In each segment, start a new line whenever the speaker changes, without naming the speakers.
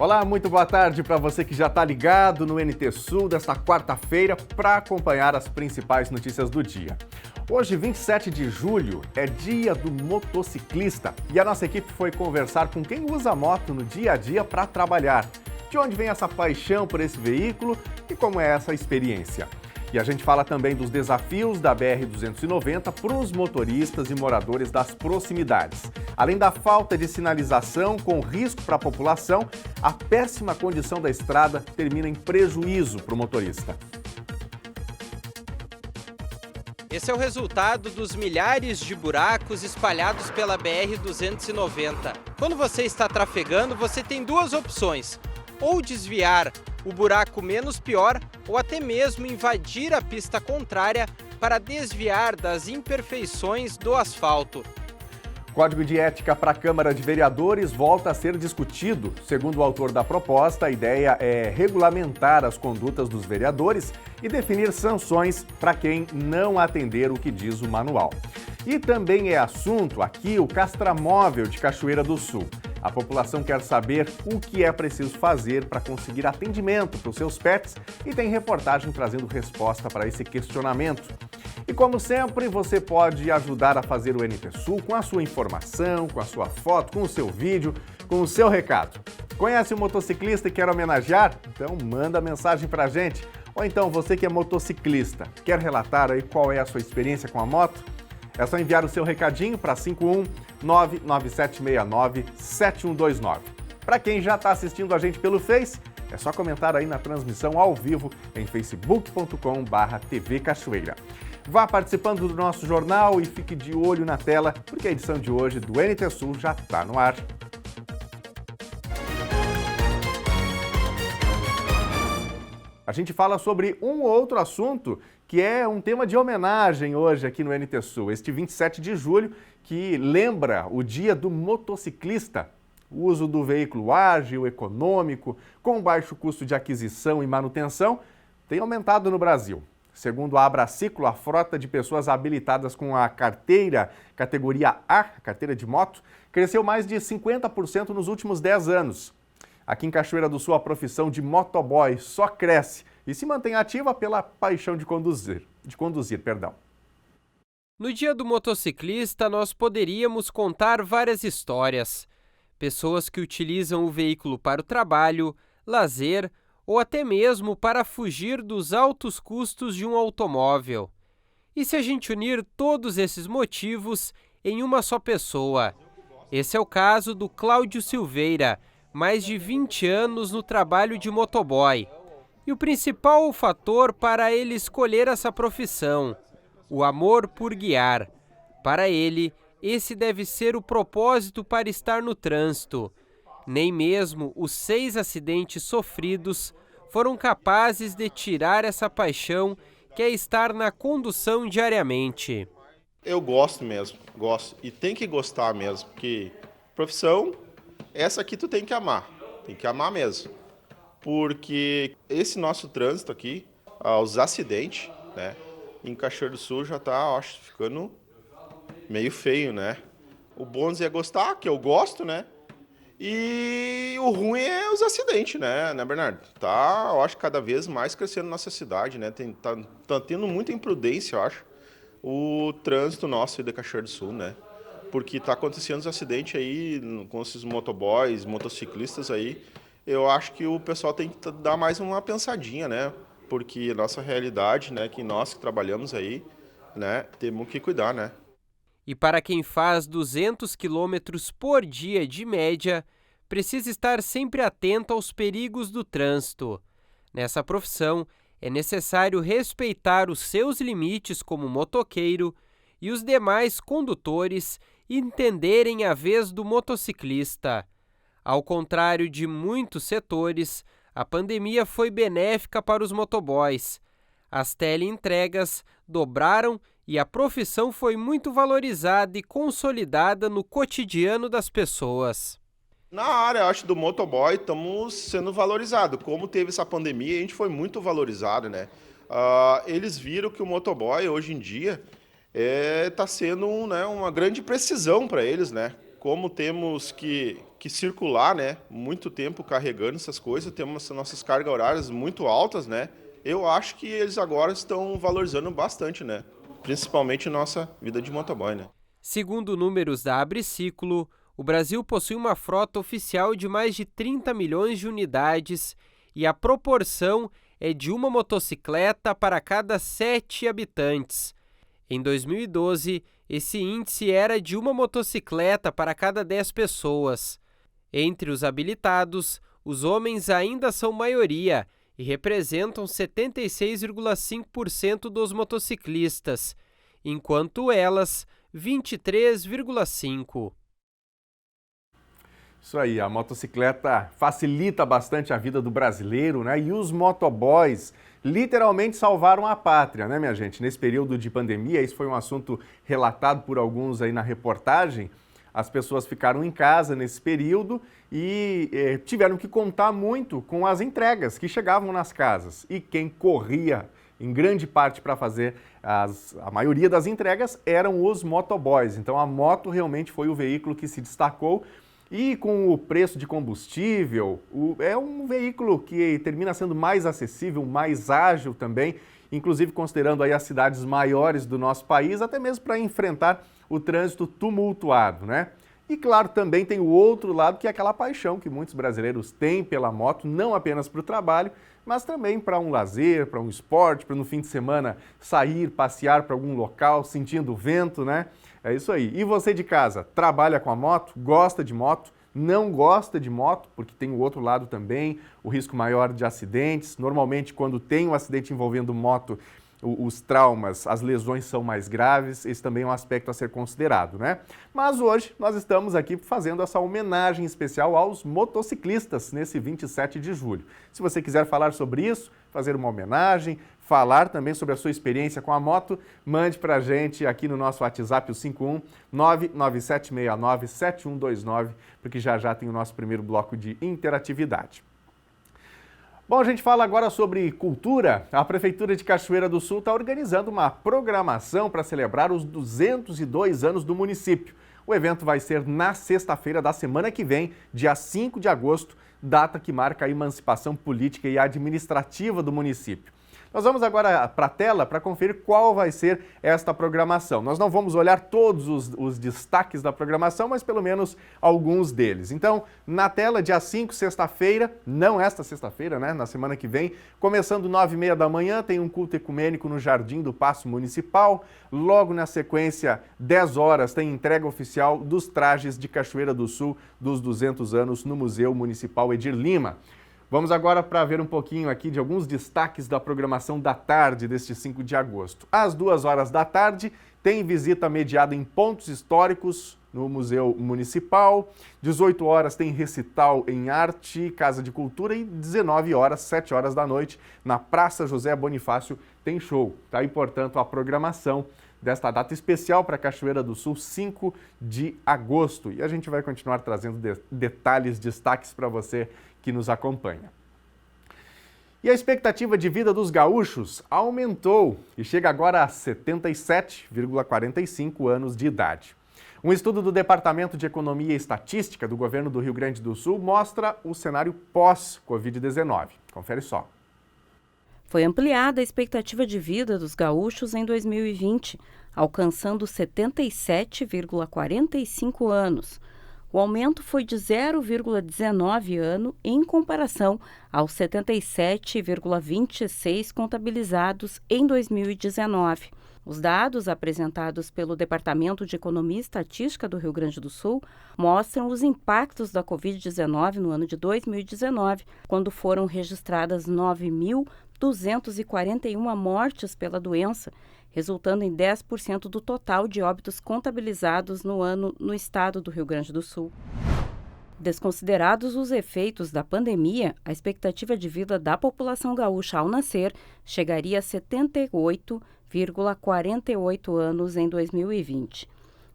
Olá, muito boa tarde para você que já está ligado no NT Sul desta quarta-feira para acompanhar as principais notícias do dia. Hoje, 27 de julho, é dia do motociclista e a nossa equipe foi conversar com quem usa a moto no dia a dia para trabalhar. De onde vem essa paixão por esse veículo e como é essa experiência? E a gente fala também dos desafios da BR-290 para os motoristas e moradores das proximidades. Além da falta de sinalização com risco para a população, a péssima condição da estrada termina em prejuízo para o motorista.
Esse é o resultado dos milhares de buracos espalhados pela BR-290. Quando você está trafegando, você tem duas opções: ou desviar o buraco menos pior, ou até mesmo invadir a pista contrária para desviar das imperfeições do asfalto.
Código de ética para a Câmara de Vereadores volta a ser discutido. Segundo o autor da proposta, a ideia é regulamentar as condutas dos vereadores e definir sanções para quem não atender o que diz o manual. E também é assunto aqui o castramóvel de Cachoeira do Sul. A população quer saber o que é preciso fazer para conseguir atendimento para os seus pets e tem reportagem trazendo resposta para esse questionamento. E como sempre, você pode ajudar a fazer o NT Sul com a sua informação, com a sua foto, com o seu vídeo, com o seu recado. Conhece um motociclista e quer homenagear? Então manda mensagem para a gente. Ou então você que é motociclista, quer relatar aí qual é a sua experiência com a moto? É só enviar o seu recadinho para 51997697129. Para quem já está assistindo a gente pelo Face, é só comentar aí na transmissão ao vivo em facebook.com/TV Cachoeira. Vá participando do nosso jornal e fique de olho na tela, porque a edição de hoje do NT Sul já está no ar. A gente fala sobre um outro assunto que é um tema de homenagem hoje aqui no NT Sul, este 27 de julho, que lembra o dia do motociclista. O uso do veículo ágil, econômico, com baixo custo de aquisição e manutenção, tem aumentado no Brasil. Segundo a Abraciclo, a frota de pessoas habilitadas com a carteira categoria A, carteira de moto, cresceu mais de 50% nos últimos 10 anos. Aqui em Cachoeira do Sul, a profissão de motoboy só cresce e se mantém ativa pela paixão de conduzir.
No dia do motociclista, nós poderíamos contar várias histórias. Pessoas que utilizam o veículo para o trabalho, lazer ou até mesmo para fugir dos altos custos de um automóvel. E se a gente unir todos esses motivos em uma só pessoa? Esse é o caso do Cláudio Silveira, mais de 20 anos no trabalho de motoboy. E o principal fator para ele escolher essa profissão: o amor por guiar. Para ele, esse deve ser o propósito para estar no trânsito. Nem mesmo os 6 acidentes sofridos foram capazes de tirar essa paixão que é estar na condução diariamente.
Eu gosto mesmo, gosto. E tem que gostar mesmo, porque profissão, essa aqui tu tem que amar mesmo. Porque esse nosso trânsito aqui, os acidentes, né, em Cachoeira do Sul já tá, acho, ficando meio feio, né? O bom é gostar, que eu gosto, né? E o ruim é os acidentes, né, Bernardo? Tá, eu acho, cada vez mais crescendo nossa cidade, né? Tá tendo muita imprudência, eu acho, o trânsito nosso de Cachoeira do Sul, né? Porque tá acontecendo os acidentes aí com esses motoboys, motociclistas aí. Eu acho que o pessoal tem que dar mais uma pensadinha, né? Porque a nossa realidade, né, que nós que trabalhamos aí, né, temos que cuidar, né?
E para quem faz 200 quilômetros por dia de média, precisa estar sempre atento aos perigos do trânsito. Nessa profissão, é necessário respeitar os seus limites como motoqueiro e os demais condutores entenderem a vez do motociclista. Ao contrário de muitos setores, a pandemia foi benéfica para os motoboys. As teleentregas dobraram e a profissão foi muito valorizada e consolidada no cotidiano das pessoas.
Na área, eu acho, do motoboy, estamos sendo valorizados. Como teve essa pandemia, a gente foi muito valorizado, né? Eles viram que o motoboy, hoje em dia, está sendo, né, uma grande precisão para eles, né? como temos que circular, né, muito tempo carregando essas coisas, temos nossas cargas horárias muito altas, né, eu acho que eles agora estão valorizando bastante, né, principalmente nossa vida de motoboy, né.
Segundo números da Abriciclo, o Brasil possui uma frota oficial de mais de 30 milhões de unidades e a proporção é de uma motocicleta para cada 7 habitantes. Em 2012, esse índice era de uma motocicleta para cada 10 pessoas. Entre os habilitados, os homens ainda são maioria e representam 76,5% dos motociclistas, enquanto elas, 23,5%.
Isso aí, a motocicleta facilita bastante a vida do brasileiro, né? E os motoboys literalmente salvaram a pátria, né, minha gente? Nesse período de pandemia, isso foi um assunto relatado por alguns aí na reportagem. As pessoas ficaram em casa nesse período e tiveram que contar muito com as entregas que chegavam nas casas. E quem corria em grande parte para fazer a maioria das entregas eram os motoboys. Então a moto realmente foi o veículo que se destacou. E com o preço de combustível, é um veículo que termina sendo mais acessível, mais ágil também, inclusive considerando aí as cidades maiores do nosso país, até mesmo para enfrentar o trânsito tumultuado, né? E claro, também tem o outro lado, que é aquela paixão que muitos brasileiros têm pela moto, não apenas para o trabalho, mas também para um lazer, para um esporte, para no fim de semana sair, passear para algum local, sentindo o vento, né? É isso aí. E você de casa, trabalha com a moto, gosta de moto, não gosta de moto, porque tem o outro lado também, o risco maior de acidentes. Normalmente, quando tem um acidente envolvendo moto, os traumas, as lesões são mais graves, esse também é um aspecto a ser considerado, né? Mas hoje nós estamos aqui fazendo essa homenagem especial aos motociclistas nesse 27 de julho. Se você quiser falar sobre isso, fazer uma homenagem, falar também sobre a sua experiência com a moto, mande pra gente aqui no nosso WhatsApp, o 51 99769 7129, porque já tem o nosso primeiro bloco de interatividade. Bom, a gente fala agora sobre cultura. A Prefeitura de Cachoeira do Sul está organizando uma programação para celebrar os 202 anos do município. O evento vai ser na sexta-feira da semana que vem, dia 5 de agosto, data que marca a emancipação política e administrativa do município. Nós vamos agora para a tela para conferir qual vai ser esta programação. Nós não vamos olhar todos os destaques da programação, mas pelo menos alguns deles. Então, na tela, dia 5, sexta-feira, não esta sexta-feira, né? Na semana que vem, começando 9h30 da manhã, tem um culto ecumênico no Jardim do Paço Municipal. Logo na sequência, 10 horas, tem entrega oficial dos trajes de Cachoeira do Sul dos 200 anos no Museu Municipal Edir Lima. Vamos agora para ver um pouquinho aqui de alguns destaques da programação da tarde deste 5 de agosto. Às 2 horas da tarde, tem visita mediada em pontos históricos no Museu Municipal. 18 horas tem recital em arte, Casa de Cultura e 19 horas, 7 horas da noite, na Praça José Bonifácio tem show. Tá aí, portanto, a programação desta data especial para Cachoeira do Sul, 5 de agosto. E a gente vai continuar trazendo detalhes, destaques para você que nos acompanha. E a expectativa de vida dos gaúchos aumentou e chega agora a 77,45 anos de idade. Um estudo do Departamento de Economia e Estatística do Governo do Rio Grande do Sul mostra o cenário pós-Covid-19. Confere só.
Foi ampliada a expectativa de vida dos gaúchos em 2020, alcançando 77,45 anos. O aumento foi de 0,19 ano em comparação aos 77,26 contabilizados em 2019. Os dados apresentados pelo Departamento de Economia e Estatística do Rio Grande do Sul mostram os impactos da Covid-19 no ano de 2019, quando foram registradas 9.241 mortes pela doença, resultando em 10% do total de óbitos contabilizados no ano no estado do Rio Grande do Sul. Desconsiderados os efeitos da pandemia, a expectativa de vida da população gaúcha ao nascer chegaria a 78,48 anos em 2020.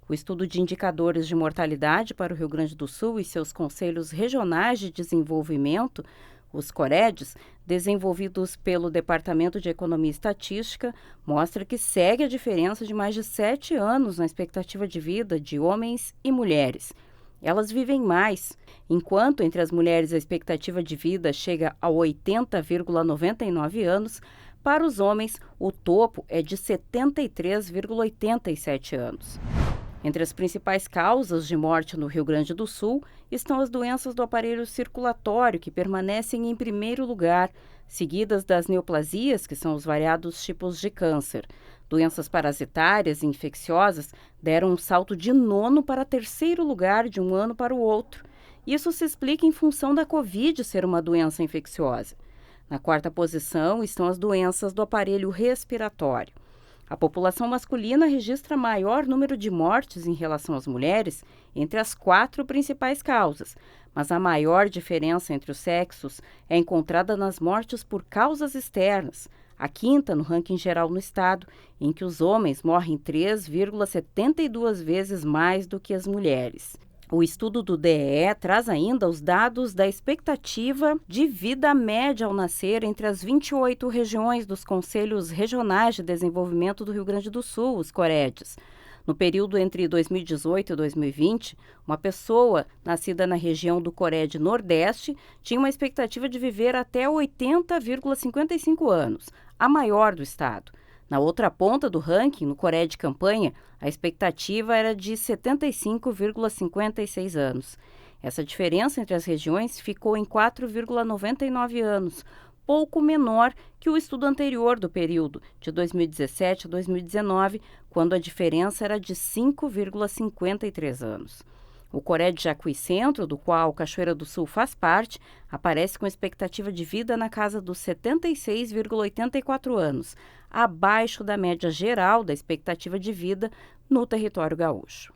O estudo de indicadores de mortalidade para o Rio Grande do Sul e seus conselhos regionais de desenvolvimento, os COREDs, desenvolvidos pelo Departamento de Economia e Estatística, mostra que segue a diferença de mais de 7 anos na expectativa de vida de homens e mulheres. Elas vivem mais, enquanto entre as mulheres a expectativa de vida chega a 80,99 anos, para os homens o topo é de 73,87 anos. Entre as principais causas de morte no Rio Grande do Sul estão as doenças do aparelho circulatório, que permanecem em primeiro lugar, seguidas das neoplasias, que são os variados tipos de câncer. Doenças parasitárias e infecciosas deram um salto de 9º para 3º lugar de um ano para o outro. Isso se explica em função da Covid ser uma doença infecciosa. Na 4ª posição estão as doenças do aparelho respiratório. A população masculina registra maior número de mortes em relação às mulheres entre as 4 principais causas, mas a maior diferença entre os sexos é encontrada nas mortes por causas externas, a 5ª no ranking geral no estado, em que os homens morrem 3,72 vezes mais do que as mulheres. O estudo do DEE traz ainda os dados da expectativa de vida média ao nascer entre as 28 regiões dos Conselhos Regionais de Desenvolvimento do Rio Grande do Sul, os COREDs. No período entre 2018 e 2020, uma pessoa nascida na região do CORED Nordeste tinha uma expectativa de viver até 80,55 anos, a maior do estado. Na outra ponta do ranking, no CORED Campanha, a expectativa era de 75,56 anos. Essa diferença entre as regiões ficou em 4,99 anos, pouco menor que o estudo anterior do período, de 2017 a 2019, quando a diferença era de 5,53 anos. O CORED Jacuí Centro, do qual Cachoeira do Sul faz parte, aparece com expectativa de vida na casa dos 76,84 anos, abaixo da média geral da expectativa de vida no território gaúcho.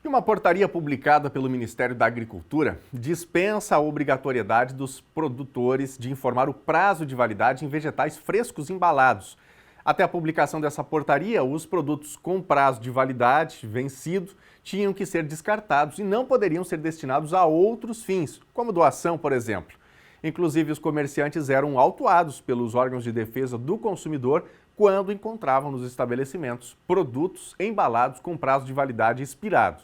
E uma portaria publicada pelo Ministério da Agricultura dispensa a obrigatoriedade dos produtores de informar o prazo de validade em vegetais frescos embalados. Até a publicação dessa portaria, os produtos com prazo de validade vencido tinham que ser descartados e não poderiam ser destinados a outros fins, como doação, por exemplo. Inclusive, os comerciantes eram autuados pelos órgãos de defesa do consumidor quando encontravam nos estabelecimentos produtos embalados com prazo de validade expirado.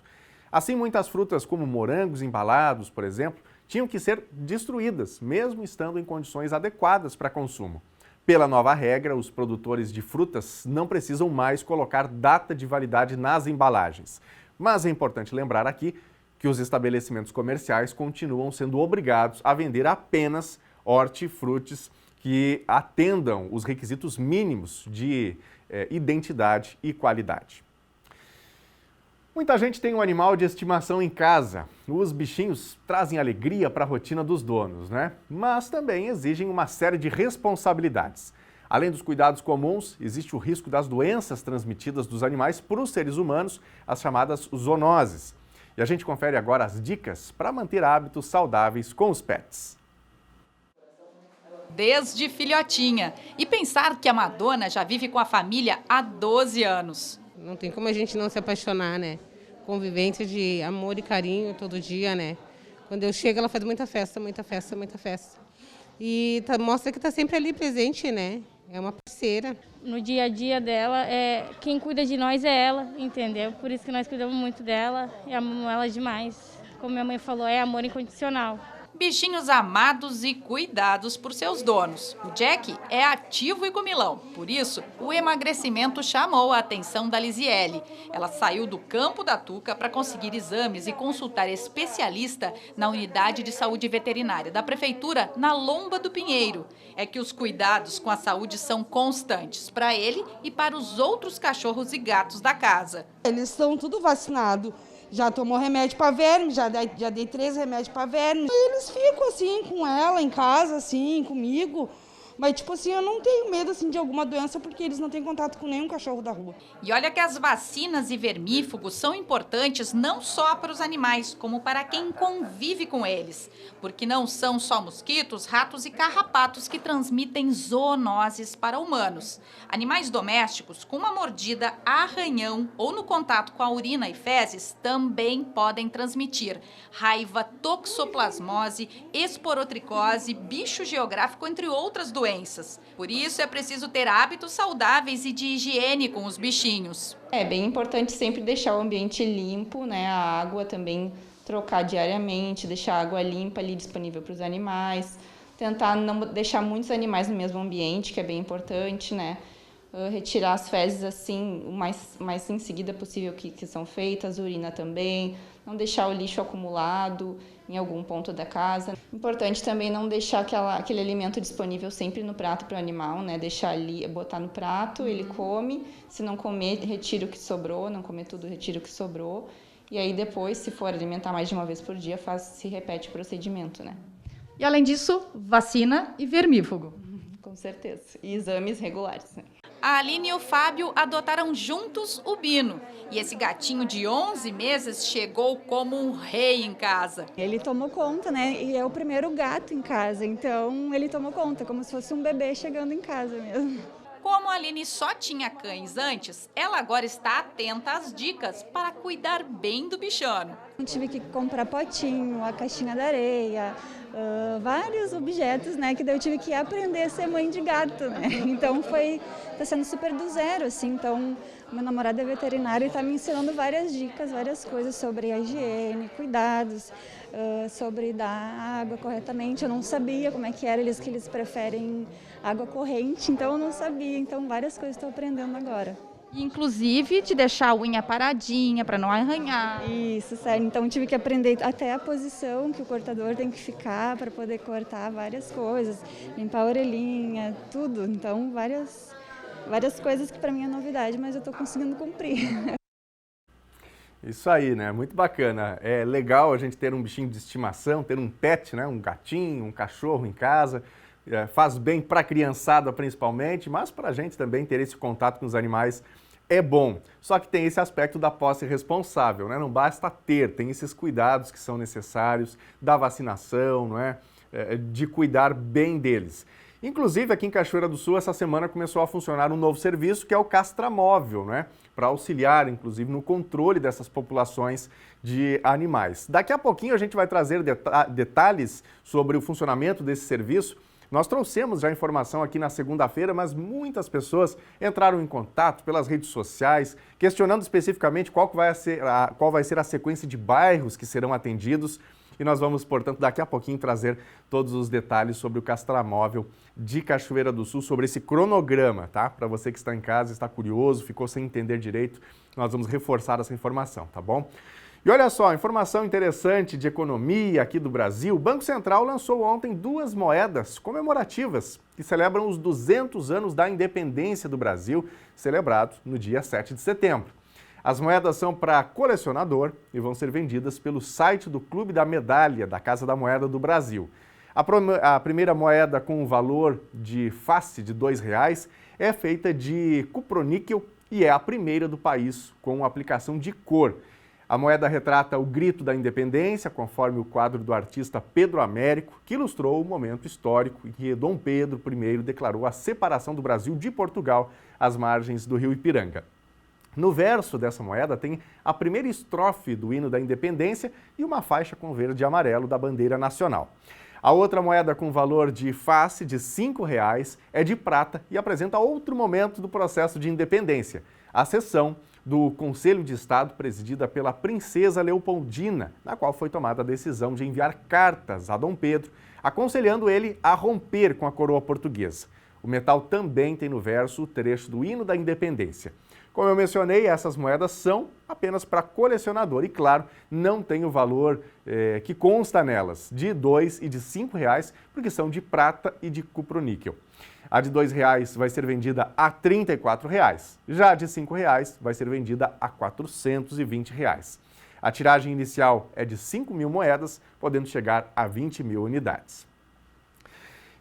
Assim, muitas frutas, como morangos embalados, por exemplo, tinham que ser destruídas, mesmo estando em condições adequadas para consumo. Pela nova regra, os produtores de frutas não precisam mais colocar data de validade nas embalagens. Mas é importante lembrar aqui que os estabelecimentos comerciais continuam sendo obrigados a vender apenas hortifrutis que atendam os requisitos mínimos de identidade e qualidade. Muita gente tem um animal de estimação em casa. Os bichinhos trazem alegria para a rotina dos donos, né? Mas também exigem uma série de responsabilidades. Além dos cuidados comuns, existe o risco das doenças transmitidas dos animais para os seres humanos, as chamadas zoonoses. E a gente confere agora as dicas para manter hábitos saudáveis com os pets.
Desde filhotinha. E pensar que a Madonna já vive com a família há 12 anos.
Não tem como a gente não se apaixonar, né? Convivência de amor e carinho todo dia, né? Quando eu chego, ela faz muita festa, muita festa, muita festa. E mostra que está sempre ali presente, né? É uma parceira.
No dia a dia dela, quem cuida de nós é ela, entendeu? Por isso que nós cuidamos muito dela e amamos ela demais. Como minha mãe falou, é amor incondicional.
Bichinhos amados e cuidados por seus donos. O Jack é ativo e comilão. Por isso, o emagrecimento chamou a atenção da Lisiele. Ela saiu do campo da Tuca para conseguir exames e consultar especialista na unidade de saúde veterinária da prefeitura na Lomba do Pinheiro. É que os cuidados com a saúde são constantes para ele e para os outros cachorros e gatos da casa.
Eles estão tudo vacinados. Já tomou remédio para verme, já dei 3 remédios para verme. Eles ficam assim com ela em casa, assim, comigo. Mas, tipo assim, eu não tenho medo assim, de alguma doença porque eles não têm contato com nenhum cachorro da rua.
E olha que as vacinas e vermífugos são importantes não só para os animais, como para quem convive com eles. Porque não são só mosquitos, ratos e carrapatos que transmitem zoonoses para humanos. Animais domésticos com uma mordida, arranhão ou no contato com a urina e fezes também podem transmitir raiva, toxoplasmose, esporotricose, bicho geográfico, entre outras doenças. doenças. Por isso, é preciso ter hábitos saudáveis e de higiene com os bichinhos.
É bem importante sempre deixar o ambiente limpo, né? A água também trocar diariamente, deixar a água limpa ali disponível para os animais. Tentar não deixar muitos animais no mesmo ambiente, que é bem importante, né? Retirar as fezes assim o mais em seguida possível que são feitas, urina também, não deixar o lixo acumulado em algum ponto da casa. Importante também não deixar aquele alimento disponível sempre no prato para o animal, né? Deixar ali, botar no prato, ele come, se não comer, retira o que sobrou, não comer tudo, retira o que sobrou. E aí depois, se for alimentar mais de uma vez por dia, se repete o procedimento, né?
E além disso, vacina e vermífugo.
Com certeza. E exames regulares, né?
A Aline e o Fábio adotaram juntos o Bino. E esse gatinho de 11 meses chegou como um rei em casa.
Ele tomou conta, né? E é o primeiro gato em casa, então ele tomou conta, como se fosse um bebê chegando em casa mesmo.
Como a Aline só tinha cães antes, ela agora está atenta às dicas para cuidar bem do bichano.
Eu tive que comprar potinho, a caixinha da areia, vários objetos, né, que daí eu tive que aprender a ser mãe de gato, né? Então tá sendo super do zero, assim. Então meu namorado é veterinário e está me ensinando várias dicas, várias coisas sobre a higiene, cuidados, sobre dar água corretamente. Eu não sabia como é que era, que eles preferem água corrente, então eu não sabia. Então várias coisas estou aprendendo agora.
Inclusive de deixar a unha paradinha para não arranhar.
Isso, sério. Então tive que aprender até a posição que o cortador tem que ficar para poder cortar várias coisas, limpar a orelhinha, tudo. Então várias coisas que para mim é novidade, mas eu estou conseguindo cumprir.
Isso aí, né? Muito bacana. É legal a gente ter um bichinho de estimação, ter um pet, né? Um gatinho, um cachorro em casa. Faz bem para a criançada principalmente, mas para a gente também ter esse contato com os animais é bom. Só que tem esse aspecto da posse responsável, né? Não basta ter, tem esses cuidados que são necessários, da vacinação, não é? De cuidar bem deles. Inclusive, aqui em Cachoeira do Sul, essa semana começou a funcionar um novo serviço, que é o castramóvel, né? Para auxiliar, inclusive, no controle dessas populações de animais. Daqui a pouquinho a gente vai trazer detalhes sobre o funcionamento desse serviço. Nós trouxemos já informação aqui na segunda-feira, mas muitas pessoas entraram em contato pelas redes sociais, questionando especificamente qual vai ser a sequência de bairros que serão atendidos. E nós vamos, portanto, daqui a pouquinho trazer todos os detalhes sobre o castramóvel de Cachoeira do Sul, sobre esse cronograma, tá? Para você que está em casa, está curioso, ficou sem entender direito, nós vamos reforçar essa informação, tá bom? E olha só, informação interessante de economia aqui do Brasil. O Banco Central lançou ontem 2 moedas comemorativas que celebram os 200 anos da independência do Brasil, celebrado no dia 7 de setembro. As moedas são para colecionador e vão ser vendidas pelo site do Clube da Medalha da Casa da Moeda do Brasil. A primeira moeda com o valor de face de R$ 2,00 é feita de cuproníquel e é a primeira do país com aplicação de cor. A moeda retrata o grito da independência, conforme o quadro do artista Pedro Américo, que ilustrou o momento histórico em que Dom Pedro I declarou a separação do Brasil de Portugal às margens do rio Ipiranga. No verso dessa moeda tem a primeira estrofe do hino da independência e uma faixa com verde e amarelo da bandeira nacional. A outra moeda com valor de face de R$ 5,00 é de prata e apresenta outro momento do processo de independência, a sessão do Conselho de Estado presidida pela princesa Leopoldina, na qual foi tomada a decisão de enviar cartas a Dom Pedro, aconselhando ele a romper com a coroa portuguesa. O metal também tem no verso o trecho do hino da independência. Como eu mencionei, essas moedas são apenas para colecionador e, claro, não tem o valor que consta nelas, de R$ 2,00 e de R$ 5,00, porque são de prata e de cuproníquel. A de R$ 2,00 vai ser vendida a R$ 34,00. Já a de R$ 5,00 vai ser vendida a R$ 420,00. A tiragem inicial é de 5.000 moedas, podendo chegar a 20.000 unidades.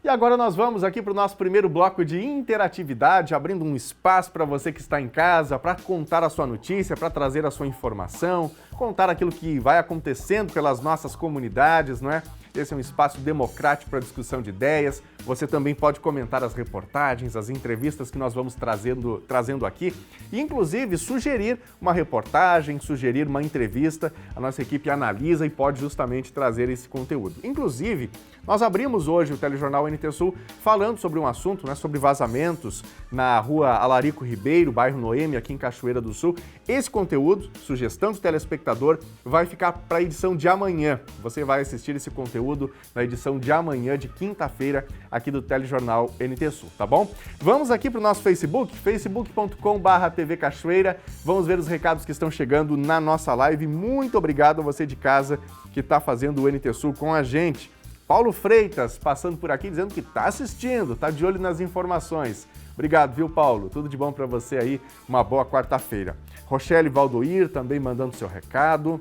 E agora nós vamos aqui para o nosso primeiro bloco de interatividade, abrindo um espaço para você que está em casa, para contar a sua notícia, para trazer a sua informação, contar aquilo que vai acontecendo pelas nossas comunidades, não é? Esse é um espaço democrático para discussão de ideias. Você também pode comentar as reportagens, as entrevistas que nós vamos trazendo aqui e, inclusive, sugerir uma reportagem, sugerir uma entrevista. A nossa equipe analisa e pode justamente trazer esse conteúdo. Inclusive, nós abrimos hoje o telejornal NT Sul falando sobre um assunto, né, sobre vazamentos na rua Alarico Ribeiro, bairro Noêmia, aqui em Cachoeira do Sul. Esse conteúdo, sugestão do telespectador, vai ficar para a edição de amanhã. Você vai assistir esse conteúdo na edição de amanhã, de quinta-feira, aqui do telejornal NT Sul, tá bom? Vamos aqui para o nosso Facebook, facebook.com/TV Cachoeira. Vamos ver os recados que estão chegando na nossa live. Muito obrigado a você de casa que está fazendo o NT Sul com a gente. Paulo Freitas passando por aqui dizendo que está assistindo, está de olho nas informações. Obrigado, viu, Paulo? Tudo de bom para você aí, uma boa quarta-feira. Rochelle Valdoir também mandando seu recado.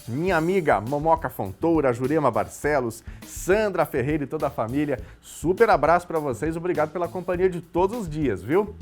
Minha amiga Momoca Fontoura, Jurema Barcelos, Sandra Ferreira e toda a família, super abraço para vocês, obrigado pela companhia de todos os dias, viu?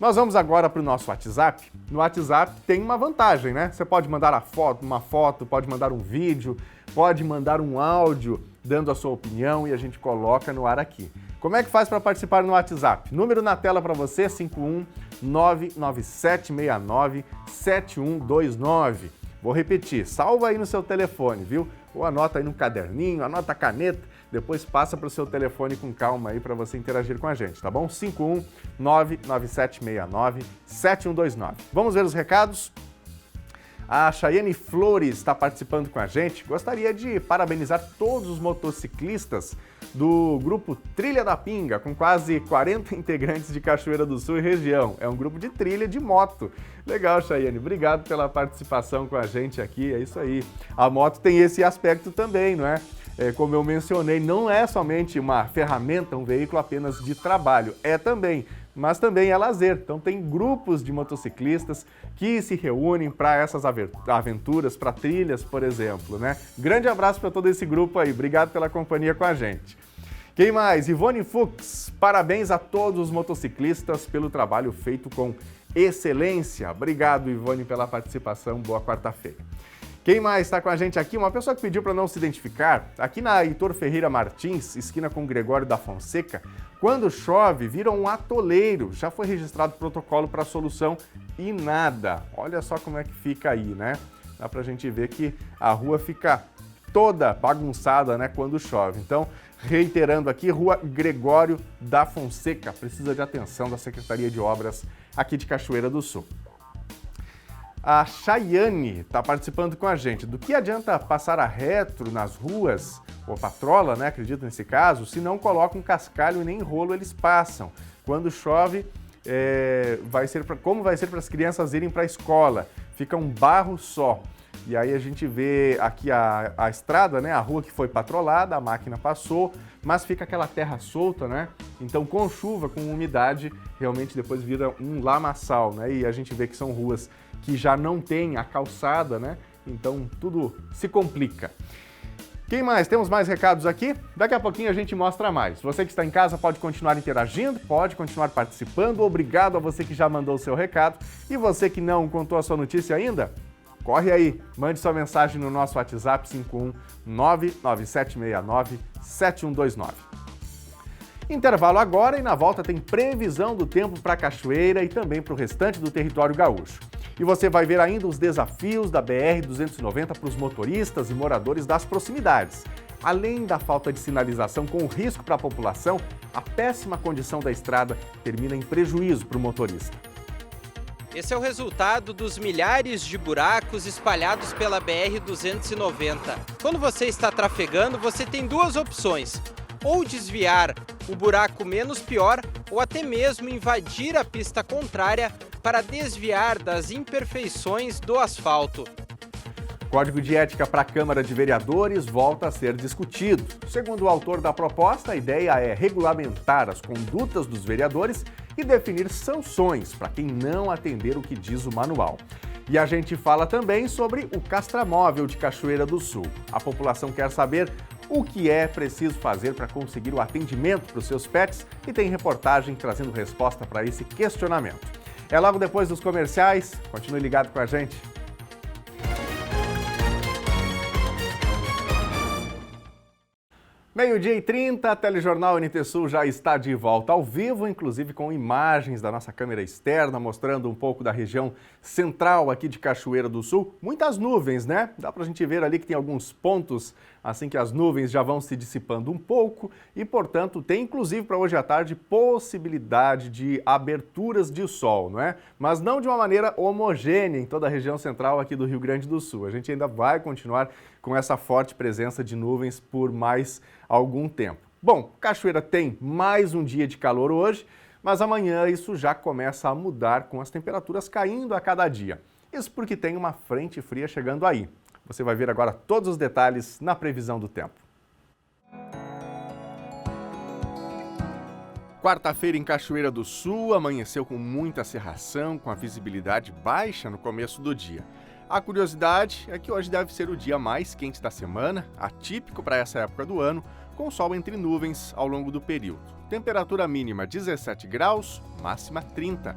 Nós vamos agora para o nosso WhatsApp. No WhatsApp tem uma vantagem, né? Você pode mandar uma foto, pode mandar um vídeo, pode mandar um áudio dando a sua opinião e a gente coloca no ar aqui. Como é que faz para participar no WhatsApp? Número na tela para você, 51997697129. Vou repetir, salva aí no seu telefone, viu? Ou anota aí no caderninho, anota a caneta, depois passa para o seu telefone com calma aí para você interagir com a gente, tá bom? 51997697129. Vamos ver os recados? A Chayane Flores está participando com a gente. Gostaria de parabenizar todos os motociclistas do grupo Trilha da Pinga, com quase 40 integrantes de Cachoeira do Sul e região. É um grupo de trilha de moto. Legal, Chayane. Obrigado pela participação com a gente aqui. É isso aí. A moto tem esse aspecto também, não é? Como eu mencionei, não é somente uma ferramenta, um veículo apenas de trabalho. É também, mas também é lazer. Então tem grupos de motociclistas que se reúnem para essas aventuras, para trilhas, por exemplo, né? Grande abraço para todo esse grupo aí. Obrigado pela companhia com a gente. Quem mais? Ivone Fux. Parabéns a todos os motociclistas pelo trabalho feito com excelência. Obrigado, Ivone, pela participação. Boa quarta-feira. Quem mais está com a gente aqui? Uma pessoa que pediu para não se identificar. Aqui na Heitor Ferreira Martins, esquina com Gregório da Fonseca, quando chove, vira um atoleiro. Já foi registrado protocolo para solução e nada. Olha só como é que fica aí, né? Dá para a gente ver que a rua fica toda bagunçada, né, quando chove. Então, reiterando aqui, Rua Gregório da Fonseca. Precisa de atenção da Secretaria de Obras aqui de Cachoeira do Sul. A Chayane está participando com a gente. Do que adianta passar a retro nas ruas, ou patrola, né, acredito nesse caso, se não colocam cascalho e nem rolo eles passam. Quando chove, como vai ser para as crianças irem para a escola? Fica um barro só. E aí a gente vê aqui a estrada, né, a rua que foi patrolada, a máquina passou, mas fica aquela terra solta, né? Então com chuva, com umidade, realmente depois vira um lamaçal, né? E a gente vê que são ruas que já não tem a calçada, né? Então tudo se complica. Quem mais? Temos mais recados aqui? Daqui a pouquinho a gente mostra mais. Você que está em casa pode continuar interagindo, pode continuar participando. Obrigado a você que já mandou o seu recado. E você que não contou a sua notícia ainda, corre aí, mande sua mensagem no nosso WhatsApp 51997697129. Intervalo agora e na volta tem previsão do tempo para Cachoeira e também para o restante do território gaúcho. E você vai ver ainda os desafios da BR-290 para os motoristas e moradores das proximidades. Além da falta de sinalização com risco para a população, a péssima condição da estrada termina em prejuízo para o motorista.
Esse é o resultado dos milhares de buracos espalhados pela BR-290. Quando você está trafegando, você tem duas opções: ou desviar o buraco menos pior, ou até mesmo invadir a pista contrária para desviar das imperfeições do asfalto.
Código de ética para a Câmara de Vereadores volta a ser discutido. Segundo o autor da proposta, a ideia é regulamentar as condutas dos vereadores e definir sanções para quem não atender o que diz o manual. E a gente fala também sobre o castramóvel de Cachoeira do Sul. A população quer saber o que é preciso fazer para conseguir o atendimento para os seus pets e tem reportagem trazendo resposta para esse questionamento. É logo depois dos comerciais. Continue ligado com a gente. 12h30, Telejornal NT Sul já está de volta ao vivo, inclusive com imagens da nossa câmera externa, mostrando um pouco da região central aqui de Cachoeira do Sul. Muitas nuvens, né? Dá pra gente ver ali que tem alguns pontos, assim que as nuvens já vão se dissipando um pouco e, portanto, tem inclusive para hoje à tarde possibilidade de aberturas de sol, não é? Mas não de uma maneira homogênea em toda a região central aqui do Rio Grande do Sul. A gente ainda vai continuar com essa forte presença de nuvens por mais algum tempo. Bom, Cachoeira tem mais um dia de calor hoje, mas amanhã isso já começa a mudar com as temperaturas caindo a cada dia. Isso porque tem uma frente fria chegando aí. Você vai ver agora todos os detalhes na previsão do tempo. Quarta-feira em Cachoeira do Sul, amanheceu com muita cerração, com a visibilidade baixa no começo do dia. A curiosidade é que hoje deve ser o dia mais quente da semana, atípico para essa época do ano, com sol entre nuvens ao longo do período. Temperatura mínima 17 graus, máxima 30.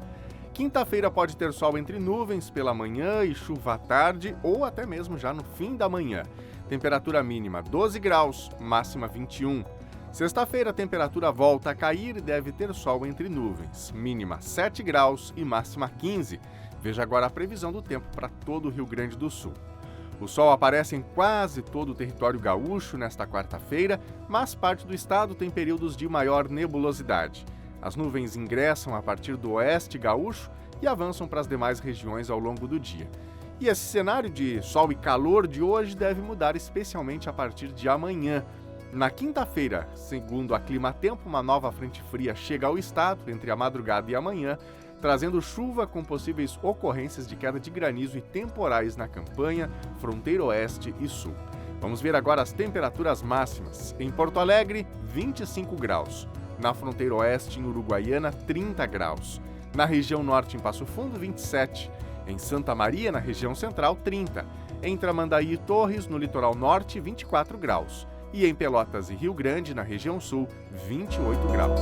Quinta-feira pode ter sol entre nuvens pela manhã e chuva à tarde ou até mesmo já no fim da manhã. Temperatura mínima 12 graus, máxima 21. Sexta-feira a temperatura volta a cair e deve ter sol entre nuvens, mínima 7 graus e máxima 15. Veja agora a previsão do tempo para todo o Rio Grande do Sul. O sol aparece em quase todo o território gaúcho nesta quarta-feira, mas parte do estado tem períodos de maior nebulosidade. As nuvens ingressam a partir do oeste gaúcho e avançam para as demais regiões ao longo do dia. E esse cenário de sol e calor de hoje deve mudar especialmente a partir de amanhã. Na quinta-feira, segundo a Climatempo, uma nova frente fria chega ao estado entre a madrugada e amanhã, trazendo chuva com possíveis ocorrências de queda de granizo e temporais na campanha, fronteira oeste e sul. Vamos ver agora as temperaturas máximas. Em Porto Alegre, 25 graus. Na fronteira oeste, em Uruguaiana, 30 graus. Na região norte, em Passo Fundo, 27. Em Santa Maria, na região central, 30. Em Tramandaí e Torres, no litoral norte, 24 graus. E em Pelotas e Rio Grande, na região sul, 28 graus.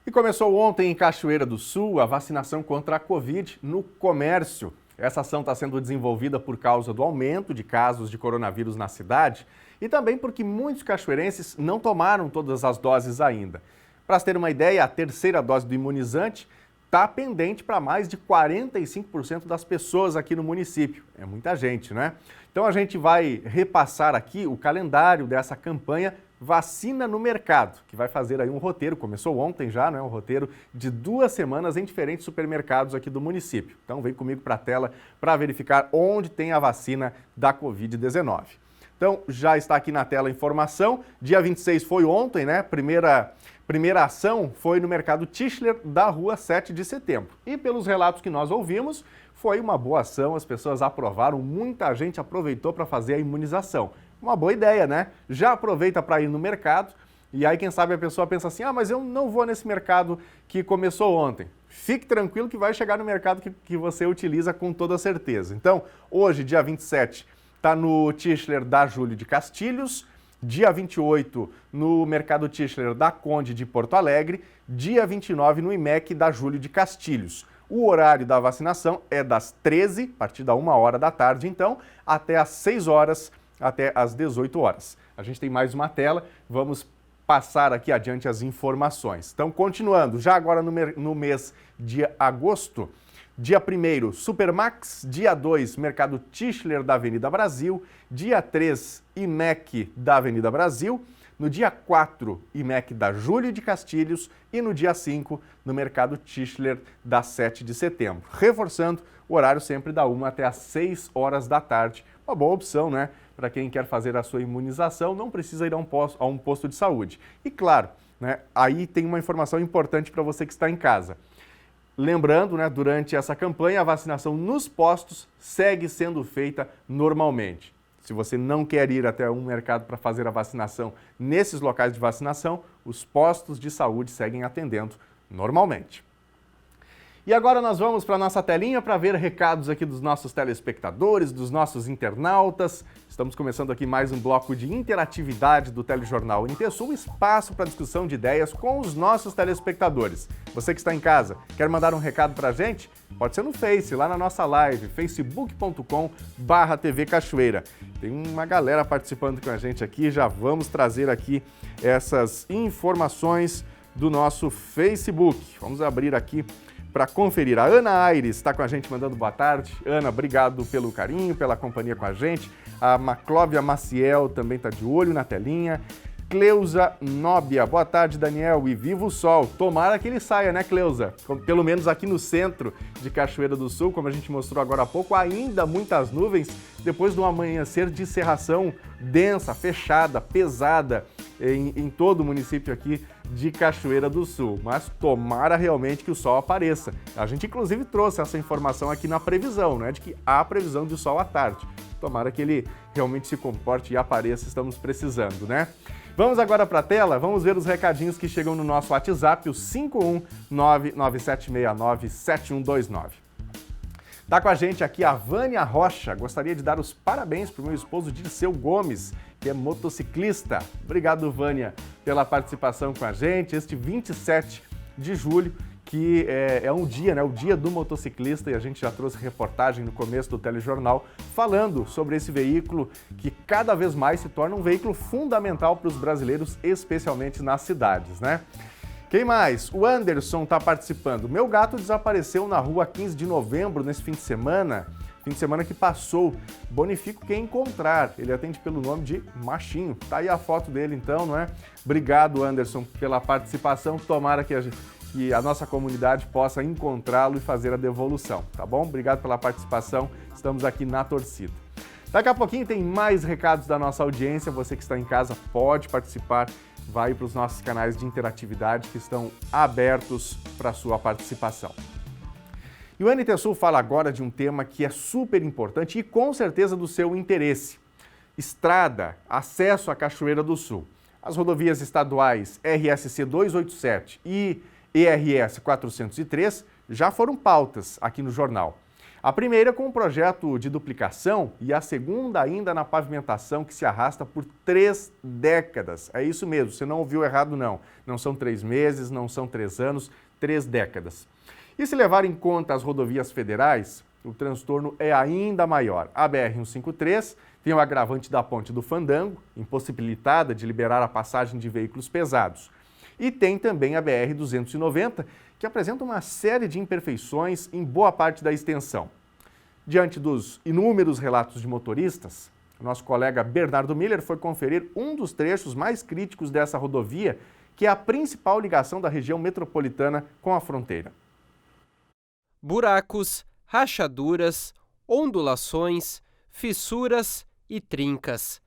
E começou ontem em Cachoeira do Sul a vacinação contra a Covid no comércio. Essa ação está sendo desenvolvida por causa do aumento de casos de coronavírus na cidade e também porque muitos cachoeirenses não tomaram todas as doses ainda. Para se ter uma ideia, a terceira dose do imunizante está pendente para mais de 45% das pessoas aqui no município. É muita gente, né? Então a gente vai repassar aqui o calendário dessa campanha Vacina no Mercado, que vai fazer aí um roteiro, começou ontem já, né? Um roteiro de 2 semanas em diferentes supermercados aqui do município. Então vem comigo para a tela para verificar onde tem a vacina da Covid-19. Então já está aqui na tela a informação, dia 26 foi ontem, né? Primeira ação foi no Mercado Tischler da Rua 7 de Setembro. E pelos relatos que nós ouvimos, foi uma boa ação, as pessoas aprovaram, muita gente aproveitou para fazer a imunização. Uma boa ideia, né? Já aproveita para ir no mercado e aí quem sabe a pessoa pensa assim, mas eu não vou nesse mercado que começou ontem. Fique tranquilo que vai chegar no mercado que você utiliza com toda certeza. Então, hoje, dia 27, está no Tischler da Júlio de Castilhos, dia 28 no Mercado Tischler da Conde de Porto Alegre, dia 29 no IMEC da Júlio de Castilhos. O horário da vacinação é das 13, a partir da 1h da tarde, então, até às 6 horas, até às 18 horas. A gente tem mais uma tela, vamos passar aqui adiante as informações. Então, continuando, já agora no mês de agosto, dia 1º, Supermax, dia 2, Mercado Tischler da Avenida Brasil, dia 3, IMEC da Avenida Brasil, no dia 4, IMEC da Júlio de Castilhos e no dia 5, no Mercado Tischler da 7 de Setembro. Reforçando, o horário sempre da 1 até às 6 horas da tarde. Uma boa opção, né? Para quem quer fazer a sua imunização, não precisa ir a um posto de saúde. E claro, né, aí tem uma informação importante para você que está em casa. Lembrando, né, durante essa campanha, a vacinação nos postos segue sendo feita normalmente. Se você não quer ir até um mercado para fazer a vacinação nesses locais de vacinação, os postos de saúde seguem atendendo normalmente. E agora nós vamos para a nossa telinha para ver recados aqui dos nossos telespectadores, dos nossos internautas. Estamos começando aqui mais um bloco de interatividade do Telejornal NTSul, espaço para discussão de ideias com os nossos telespectadores. Você que está em casa, quer mandar um recado para a gente? Pode ser no Face, lá na nossa live, facebook.com/TV Cachoeira. Tem uma galera participando com a gente aqui, já vamos trazer aqui essas informações do nosso Facebook. Vamos abrir aqui para conferir. A Ana Aires está com a gente mandando boa tarde. Ana, obrigado pelo carinho, pela companhia com a gente. A Maclóvia Maciel também está de olho na telinha. Cleusa Nóbia, boa tarde, Daniel, e viva o sol. Tomara que ele saia, né, Cleusa? Pelo menos aqui no centro de Cachoeira do Sul, como a gente mostrou agora há pouco, ainda muitas nuvens, depois de um amanhecer de cerração densa, fechada, pesada em todo o município aqui de Cachoeira do Sul. Mas tomara realmente que o sol apareça. A gente, inclusive, trouxe essa informação aqui na previsão, né, de que há previsão de sol à tarde. Tomara que ele realmente se comporte e apareça, estamos precisando, né? Vamos agora para a tela, vamos ver os recadinhos que chegam no nosso WhatsApp, o 51997697129. Tá com a gente aqui a Vânia Rocha. Gostaria de dar os parabéns para o meu esposo Dirceu Gomes, que é motociclista. Obrigado, Vânia, pela participação com a gente. Este 27 de julho, que é um dia, né? O dia do motociclista, e a gente já trouxe reportagem no começo do telejornal falando sobre esse veículo que cada vez mais se torna um veículo fundamental para os brasileiros, especialmente nas cidades, né? Quem mais? O Anderson está participando. Meu gato desapareceu na rua 15 de novembro nesse fim de semana que passou. Bonifico quem encontrar. Ele atende pelo nome de Machinho. Tá aí a foto dele então, não é? Obrigado, Anderson, pela participação. Tomara que a nossa comunidade possa encontrá-lo e fazer a devolução, tá bom? Obrigado pela participação, estamos aqui na torcida. Daqui a pouquinho tem mais recados da nossa audiência, você que está em casa pode participar, vai para os nossos canais de interatividade que estão abertos para a sua participação. E o NTSul fala agora de um tema que é super importante e com certeza do seu interesse. Estrada, acesso à Cachoeira do Sul. As rodovias estaduais RSC 287 e ERS 403 já foram pautas aqui no jornal. A primeira com o projeto de duplicação e a segunda ainda na pavimentação que se arrasta por 3 décadas. É isso mesmo, você não ouviu errado não. Não são 3 meses, não são 3 anos, 3 décadas. E se levar em conta as rodovias federais, o transtorno é ainda maior. A BR-153 tem o agravante da Ponte do Fandango, impossibilitada de liberar a passagem de veículos pesados. E tem também a BR-290, que apresenta uma série de imperfeições em boa parte da extensão. Diante dos inúmeros relatos de motoristas, o nosso colega Bernardo Miller foi conferir um dos trechos mais críticos dessa rodovia, que é a principal ligação da região metropolitana com a fronteira.
Buracos, rachaduras, ondulações, fissuras e trincas.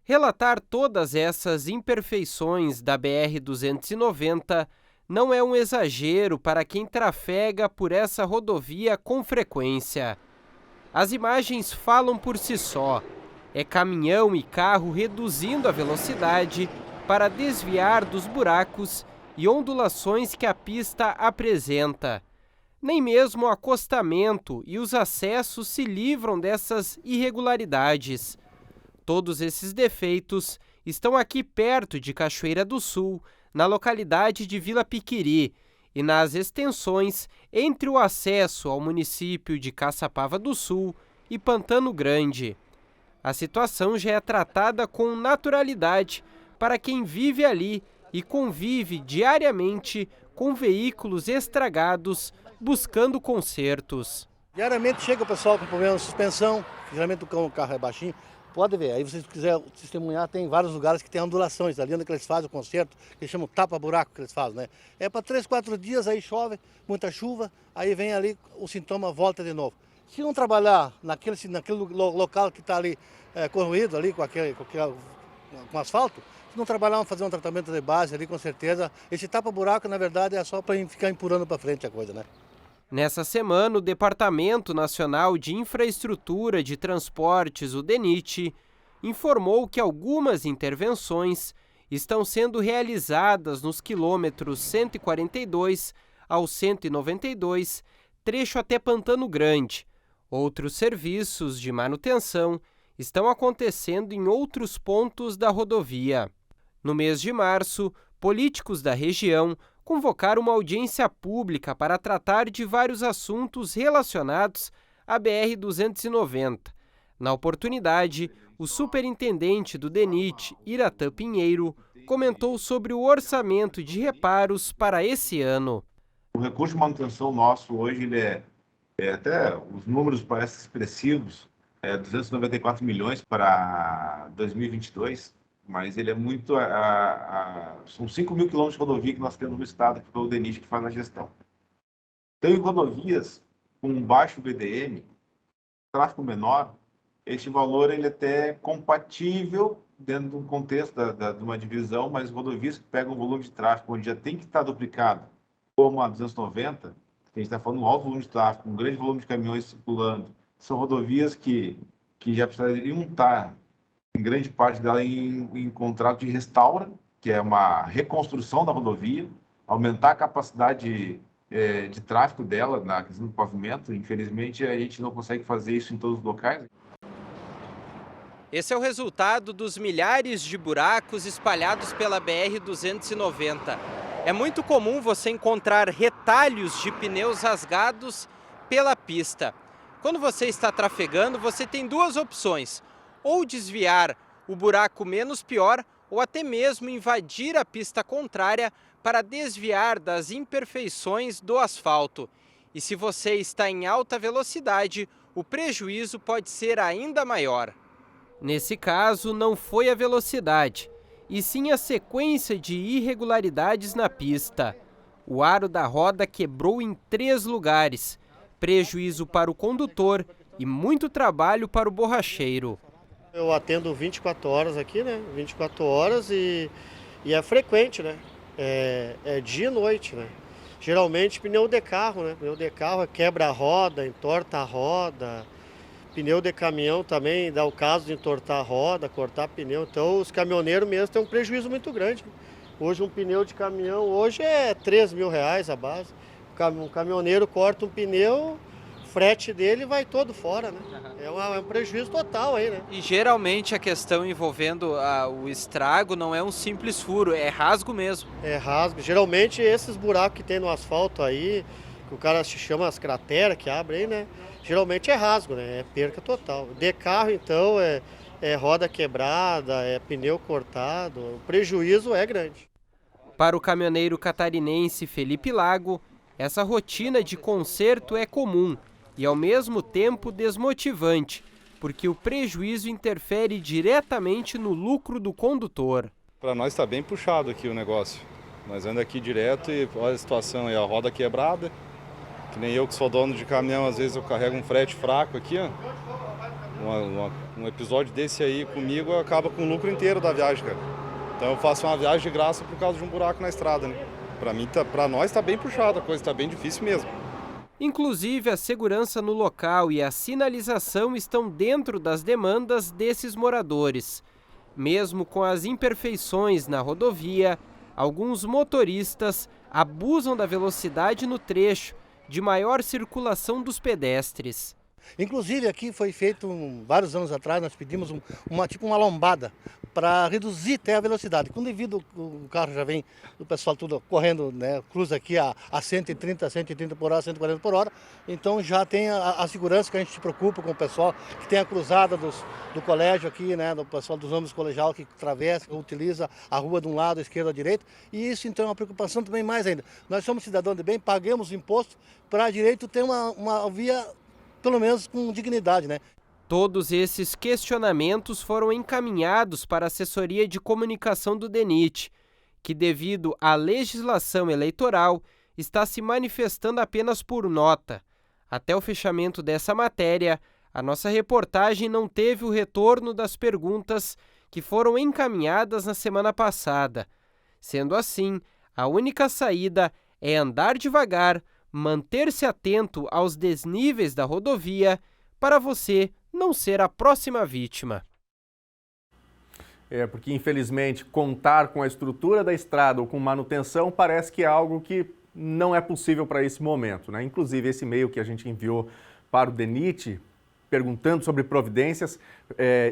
Relatar todas essas imperfeições da BR-290 não é um exagero para quem trafega por essa rodovia com frequência. As imagens falam por si só. É caminhão e carro reduzindo a velocidade para desviar dos buracos e ondulações que a pista apresenta. Nem mesmo o acostamento e os acessos se livram dessas irregularidades. Todos esses defeitos estão aqui perto de Cachoeira do Sul, na localidade de Vila Piquiri, e nas extensões entre o acesso ao município de Caçapava do Sul e Pantano Grande. A situação já é tratada com naturalidade para quem vive ali e convive diariamente com veículos estragados buscando consertos.
Diariamente chega o pessoal com problema de suspensão, geralmente o carro é baixinho. Pode ver, aí se você quiser testemunhar, tem vários lugares que tem ondulações, ali onde eles fazem o concerto, que eles chamam tapa-buraco que eles fazem, né? É para 3, 4 dias, aí chove, muita chuva, aí vem ali, o sintoma volta de novo. Se não trabalhar naquele local que está ali corroído, ali com asfalto, se não trabalhar, vamos fazer um tratamento de base ali, com certeza. Esse tapa-buraco, na verdade, é só para ficar empurrando para frente a coisa, né?
Nessa semana, o Departamento Nacional de Infraestrutura de Transportes, o DENIT, informou que algumas intervenções estão sendo realizadas nos quilômetros 142 ao 192, trecho até Pantano Grande. Outros serviços de manutenção estão acontecendo em outros pontos da rodovia. No mês de março, políticos da região convocaram uma audiência pública para tratar de vários assuntos relacionados à BR-290. Na oportunidade, o superintendente do DENIT, Iratã Pinheiro, comentou sobre o orçamento de reparos para esse ano.
O recurso de manutenção nosso hoje, até os números parecem expressivos, 294 milhões para 2022, mas ele é muito, são 5 mil quilômetros de rodovia que nós temos no estado, que foi o DENIT que faz a gestão. Então, em rodovias com baixo VDM, tráfego menor, este valor ele é até compatível dentro de um contexto de uma divisão, mas rodovias que pegam um volume de tráfego onde já tem que estar duplicado, como a 290, que a gente está falando um alto volume de tráfego, um grande volume de caminhões circulando, são rodovias que já precisariam estar, em grande parte dela, em contrato de restaura, que é uma reconstrução da rodovia, aumentar a capacidade de tráfego dela na questão do pavimento. Infelizmente, a gente não consegue fazer isso em todos os locais.
Esse é o resultado dos milhares de buracos espalhados pela BR-290. É muito comum você encontrar retalhos de pneus rasgados pela pista. Quando você está trafegando, você tem duas opções: ou desviar o buraco menos pior, ou até mesmo invadir a pista contrária para desviar das imperfeições do asfalto. E se você está em alta velocidade, o prejuízo pode ser ainda maior. Nesse caso, não foi a velocidade, e sim a sequência de irregularidades na pista. O aro da roda quebrou em 3 lugares, prejuízo para o condutor e muito trabalho para o borracheiro.
Eu atendo 24 horas aqui, né? 24 horas e é frequente, né? É dia e noite, né? Geralmente pneu de carro, né? Pneu de carro quebra a roda, entorta a roda. Pneu de caminhão também dá o caso de entortar a roda, cortar pneu. Então os caminhoneiros mesmo têm um prejuízo muito grande. Hoje um pneu de caminhão hoje é 3 mil reais a base. Um caminhoneiro corta um pneu, o frete dele vai todo fora, né? É um prejuízo total aí, né?
E geralmente a questão envolvendo o estrago não é um simples furo, é rasgo mesmo.
É rasgo. Geralmente esses buracos que tem no asfalto aí, que o cara se chama as crateras que abre aí, né? Geralmente é rasgo, né? É perca total. De carro, então, é roda quebrada, é pneu cortado, o prejuízo é grande.
Para o caminhoneiro catarinense Felipe Lago, essa rotina de conserto é comum e, ao mesmo tempo, desmotivante, porque o prejuízo interfere diretamente no lucro do condutor.
Para nós está bem puxado aqui o negócio. Nós andamos aqui direto e olha a situação aí, a roda quebrada. Que nem eu que sou dono de caminhão, às vezes eu carrego um frete fraco aqui, ó. Um episódio desse aí comigo acaba com o lucro inteiro da viagem, cara. Então eu faço uma viagem de graça por causa de um buraco na estrada, né? Para nós está bem puxado, a coisa está bem difícil mesmo.
Inclusive, a segurança no local e a sinalização estão dentro das demandas desses moradores. Mesmo com as imperfeições na rodovia, alguns motoristas abusam da velocidade no trecho de maior circulação dos pedestres.
Inclusive aqui foi feito vários anos atrás, nós pedimos uma lombada para reduzir até a velocidade. Quando devido o carro já vem, o pessoal tudo correndo, né, cruza aqui a 130 por hora, 140 por hora, então já tem a segurança que a gente se preocupa com o pessoal, que tem a cruzada do colégio aqui, né, do pessoal dos ônibus colegial que atravessa, que utiliza a rua de um lado, a esquerda, a direita, e isso então é uma preocupação também mais ainda. Nós somos cidadãos de bem, pagamos imposto para direito ter uma via, pelo menos com dignidade, né?
Todos esses questionamentos foram encaminhados para a assessoria de comunicação do DENIT, que, devido à legislação eleitoral, está se manifestando apenas por nota. Até o fechamento dessa matéria, a nossa reportagem não teve o retorno das perguntas que foram encaminhadas na semana passada. Sendo assim, a única saída é andar devagar, manter-se atento aos desníveis da rodovia para você não ser a próxima vítima.
Porque infelizmente contar com a estrutura da estrada ou com manutenção parece que é algo que não é possível para esse momento, né? Inclusive, esse e-mail que a gente enviou para o DENIT, perguntando sobre providências,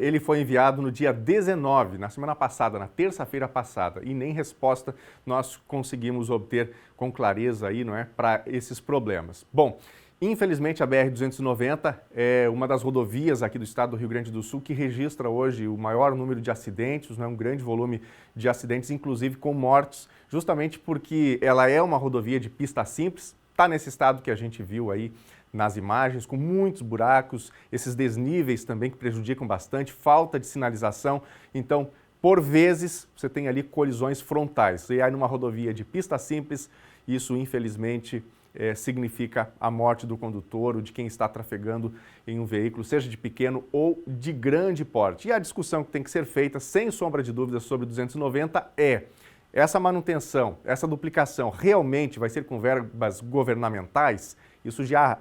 ele foi enviado no dia 19, na semana passada, na terça-feira passada, e nem resposta nós conseguimos obter com clareza aí, não é, para esses problemas. Bom, infelizmente a BR-290 é uma das rodovias aqui do estado do Rio Grande do Sul que registra hoje o maior número de acidentes, né, um grande volume de acidentes, inclusive com mortos, justamente porque ela é uma rodovia de pista simples, está nesse estado que a gente viu aí nas imagens, com muitos buracos, esses desníveis também que prejudicam bastante, falta de sinalização. Então, por vezes, você tem ali colisões frontais. E aí, numa rodovia de pista simples, isso, infelizmente, significa a morte do condutor ou de quem está trafegando em um veículo, seja de pequeno ou de grande porte. E a discussão que tem que ser feita, sem sombra de dúvidas, sobre o 290 é: essa manutenção, essa duplicação realmente vai ser com verbas governamentais?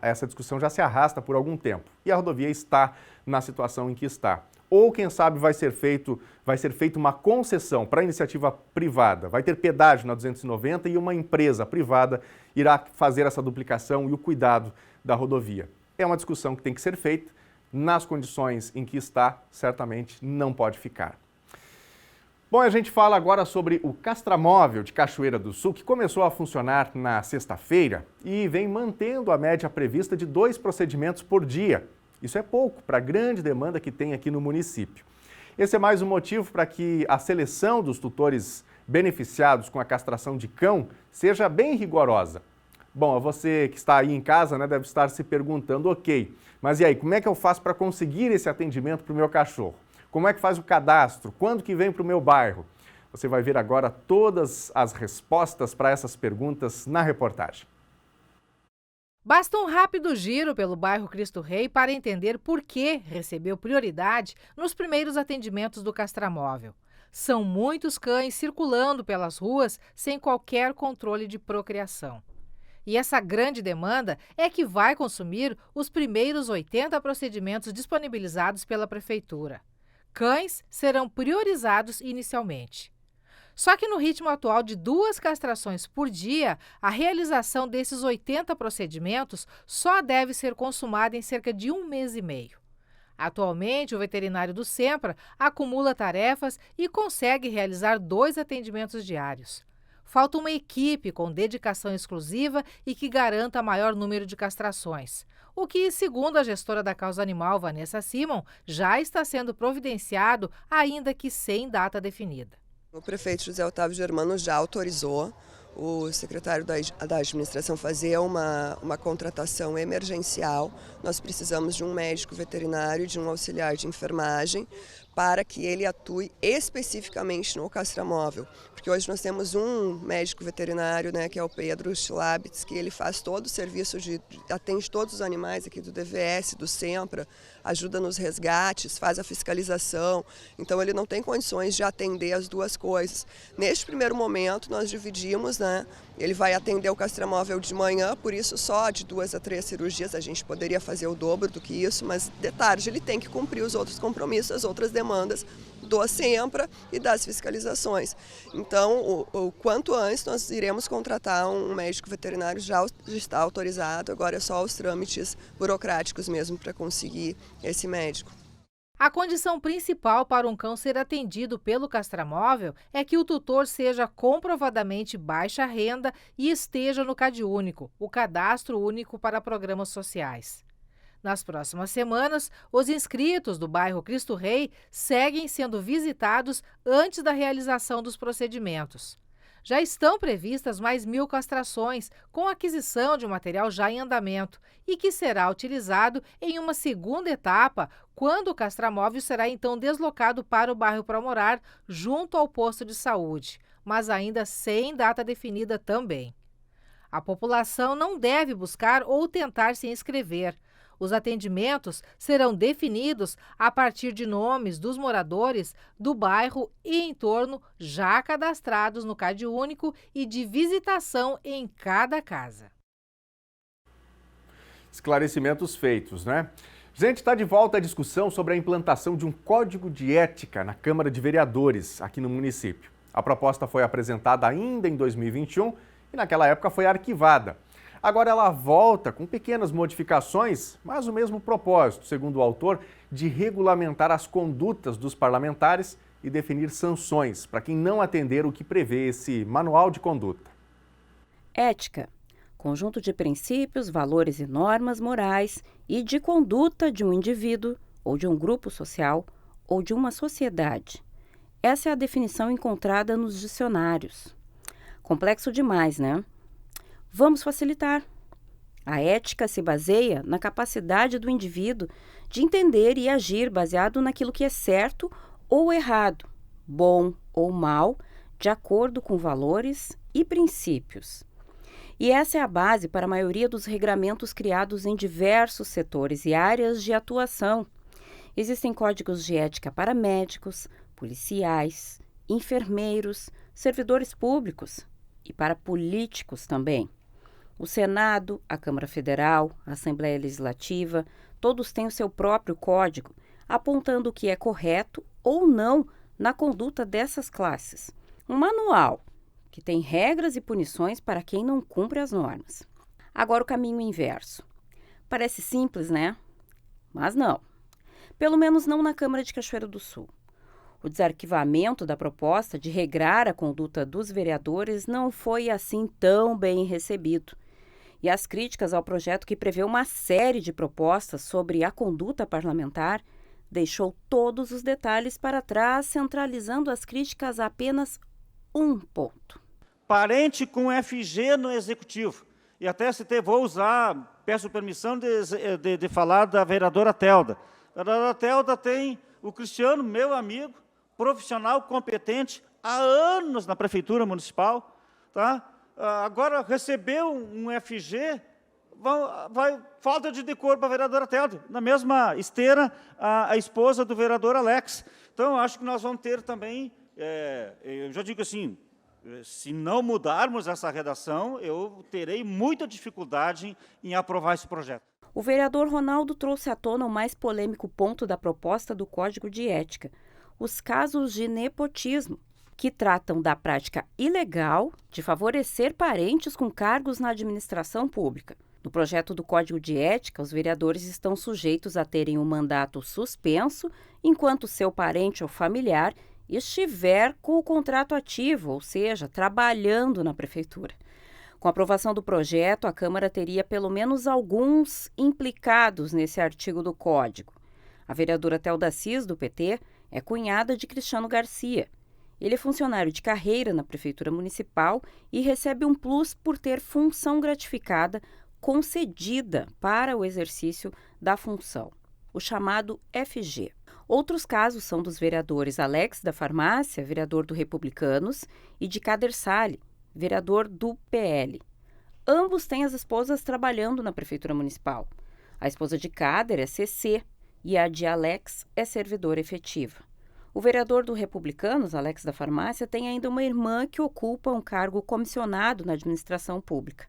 Essa discussão já se arrasta por algum tempo e a rodovia está na situação em que está. Ou, quem sabe, vai ser feita uma concessão para a iniciativa privada, vai ter pedágio na 290 e uma empresa privada irá fazer essa duplicação e o cuidado da rodovia. É uma discussão que tem que ser feita, nas condições em que está, certamente não pode ficar. Bom, a gente fala agora sobre o Castramóvel de Cachoeira do Sul, que começou a funcionar na sexta-feira e vem mantendo a média prevista de 2 procedimentos por dia. Isso é pouco para a grande demanda que tem aqui no município. Esse é mais um motivo para que a seleção dos tutores beneficiados com a castração de cão seja bem rigorosa. Bom, você que está aí em casa, né, deve estar se perguntando, ok, mas e aí, como é que eu faço para conseguir esse atendimento para o meu cachorro? Como é que faz o cadastro? Quando que vem para o meu bairro? Você vai ver agora todas as respostas para essas perguntas na reportagem.
Basta um rápido giro pelo bairro Cristo Rei para entender por que recebeu prioridade nos primeiros atendimentos do Castramóvel. São muitos cães circulando pelas ruas sem qualquer controle de procriação. E essa grande demanda é que vai consumir os primeiros 80 procedimentos disponibilizados pela Prefeitura. Cães serão priorizados inicialmente. Só que no ritmo atual de 2 castrações por dia, a realização desses 80 procedimentos só deve ser consumada em cerca de 1 mês e meio. Atualmente, o veterinário do SEMPRA acumula tarefas e consegue realizar 2 atendimentos diários. Falta uma equipe com dedicação exclusiva e que garanta maior número de castrações, o que, segundo a gestora da causa animal, Vanessa Simon, já está sendo providenciado, ainda que sem data definida.
O prefeito José Otávio Germano já autorizou o secretário da administração fazer uma contratação emergencial. Nós precisamos de um médico veterinário e de um auxiliar de enfermagem para que ele atue especificamente no Castramóvel. Porque hoje nós temos um médico veterinário, né, que é o Pedro Schlabitz, que ele faz todo o serviço, atende todos os animais aqui do DVS, do SEMPRA, ajuda nos resgates, faz a fiscalização. Então ele não tem condições de atender as 2 coisas. Neste primeiro momento nós dividimos, né? Ele vai atender o Castramóvel de manhã, por isso só de 2 a 3 cirurgias. A gente poderia fazer o dobro do que isso, mas de tarde ele tem que cumprir os outros compromissos, as outras demandas do SEMPRA e das fiscalizações. Então, o quanto antes nós iremos contratar um médico veterinário, já está autorizado, agora é só os trâmites burocráticos mesmo para conseguir esse médico.
A condição principal para um cão ser atendido pelo Castramóvel é que o tutor seja comprovadamente baixa renda e esteja no CadÚnico, o Cadastro Único para Programas Sociais. Nas próximas semanas, os inscritos do bairro Cristo Rei seguem sendo visitados antes da realização dos procedimentos. Já estão previstas mais 1.000 castrações, com aquisição de material já em andamento, e que será utilizado em uma segunda etapa, quando o Castramóvel será então deslocado para o bairro Promorar, junto ao posto de saúde, mas ainda sem data definida também. A população não deve buscar ou tentar se inscrever. Os atendimentos serão definidos a partir de nomes dos moradores do bairro e entorno já cadastrados no CadÚnico e de visitação em cada casa.
Esclarecimentos feitos, né? Gente, está de volta a discussão sobre a implantação de um código de ética na Câmara de Vereadores aqui no município. A proposta foi apresentada ainda em 2021 e naquela época foi arquivada. Agora ela volta com pequenas modificações, mas o mesmo propósito, segundo o autor, de regulamentar as condutas dos parlamentares e definir sanções para quem não atender o que prevê esse manual de conduta.
Ética, conjunto de princípios, valores e normas morais e de conduta de um indivíduo ou de um grupo social ou de uma sociedade. Essa é a definição encontrada nos dicionários. Complexo demais, né? Vamos facilitar. A ética se baseia na capacidade do indivíduo de entender e agir baseado naquilo que é certo ou errado, bom ou mal, de acordo com valores e princípios. E essa é a base para a maioria dos regramentos criados em diversos setores e áreas de atuação. Existem códigos de ética para médicos, policiais, enfermeiros, servidores públicos e para políticos também. O Senado, a Câmara Federal, a Assembleia Legislativa, todos têm o seu próprio código, apontando o que é correto ou não na conduta dessas classes. Um manual que tem regras e punições para quem não cumpre as normas. Agora o caminho inverso. Parece simples, né? Mas não. Pelo menos não na Câmara de Cachoeira do Sul. O desarquivamento da proposta de regrar a conduta dos vereadores não foi assim tão bem recebido. E as críticas ao projeto, que prevê uma série de propostas sobre a conduta parlamentar, deixou todos os detalhes para trás, centralizando as críticas a apenas um ponto.
Parente com FG no Executivo. E até peço permissão de falar da vereadora Telda. A vereadora Telda tem o Cristiano, meu amigo, profissional competente, há anos na Prefeitura Municipal, tá? Agora recebeu um FG, falta de decoro para a vereadora Telda. Na mesma esteira, a esposa do vereador Alex. Então, acho que nós vamos ter também, eu já digo assim, se não mudarmos essa redação, eu terei muita dificuldade em aprovar esse projeto.
O vereador Ronaldo trouxe à tona o mais polêmico ponto da proposta do Código de Ética: os casos de nepotismo, que tratam da prática ilegal de favorecer parentes com cargos na administração pública. No projeto do Código de Ética, os vereadores estão sujeitos a terem um mandato suspenso enquanto seu parente ou familiar estiver com o contrato ativo, ou seja, trabalhando na prefeitura. Com a aprovação do projeto, a Câmara teria pelo menos alguns implicados nesse artigo do Código. A vereadora Telda Assis, do PT, é cunhada de Cristiano Garcia. Ele é funcionário de carreira na Prefeitura Municipal e recebe um plus por ter função gratificada concedida para o exercício da função, o chamado FG. Outros casos são dos vereadores Alex da Farmácia, vereador do Republicanos, e de Kader Sali, vereador do PL. Ambos têm as esposas trabalhando na Prefeitura Municipal. A esposa de Kader é CC e a de Alex é servidora efetiva. O vereador do Republicanos, Alex da Farmácia, tem ainda uma irmã que ocupa um cargo comissionado na administração pública.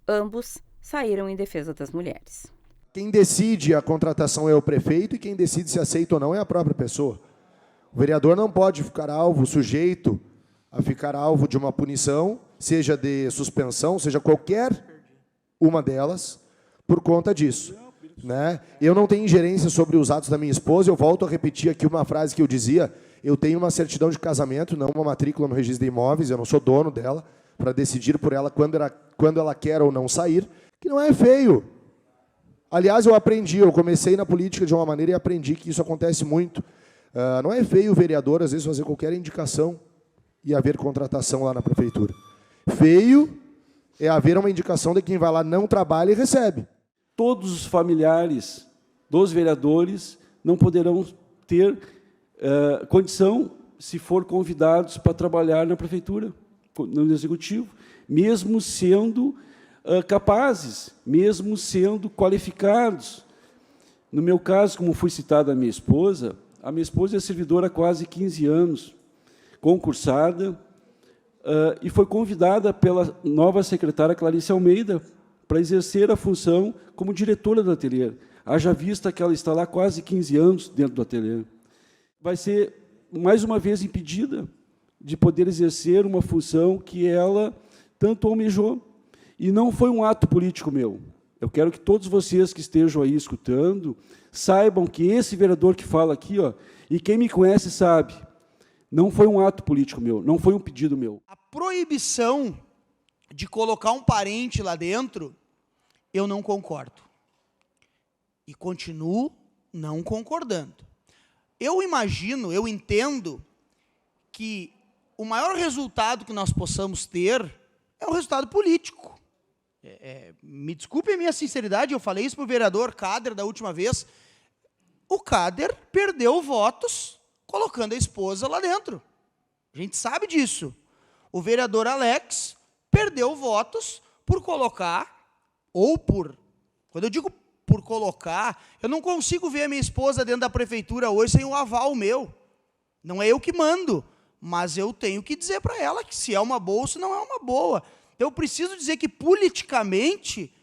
Ambos saíram em defesa das mulheres.
Quem decide a contratação é o prefeito e quem decide se aceita ou não é a própria pessoa. O vereador não pode ficar sujeito a ficar alvo de uma punição, seja de suspensão, seja qualquer uma delas, por conta disso. Né? Eu não tenho ingerência sobre os atos da minha esposa, eu volto a repetir aqui uma frase que eu dizia: eu tenho uma certidão de casamento, não uma matrícula no registro de imóveis, eu não sou dono dela, para decidir por ela quando ela quer ou não sair, que não é feio. Aliás, eu comecei na política de uma maneira e aprendi que isso acontece muito. Não é feio o vereador, às vezes, fazer qualquer indicação e haver contratação lá na prefeitura. Feio é haver uma indicação de quem vai lá, não trabalha e recebe.
Todos os familiares dos vereadores não poderão ter condição, se for convidados para trabalhar na prefeitura, no executivo, mesmo sendo capazes, mesmo sendo qualificados. No meu caso, como foi citada a minha esposa é servidora há quase 15 anos, concursada, e foi convidada pela nova secretária Clarice Almeida para exercer a função como diretora do ateliê. Haja vista que ela está lá quase 15 anos dentro do ateliê. Vai ser, mais uma vez, impedida de poder exercer uma função que ela tanto almejou. E não foi um ato político meu. Eu quero que todos vocês que estejam aí escutando saibam que esse vereador que fala aqui, ó, e quem me conhece sabe, não foi um ato político meu, não foi um pedido meu.
A proibição de colocar um parente lá dentro, eu não concordo. E continuo não concordando. Eu imagino, eu entendo que o maior resultado que nós possamos ter é um resultado político. Me desculpe a minha sinceridade, eu falei isso para o vereador Kader da última vez. O Kader perdeu votos colocando a esposa lá dentro. A gente sabe disso. O vereador Alex perdeu votos por colocar, ou por... Quando eu digo por colocar, eu não consigo ver a minha esposa dentro da prefeitura hoje sem o aval meu. Não é eu que mando, mas eu tenho que dizer para ela que se é uma boa ou se não é uma boa. Então, eu preciso dizer que, politicamente,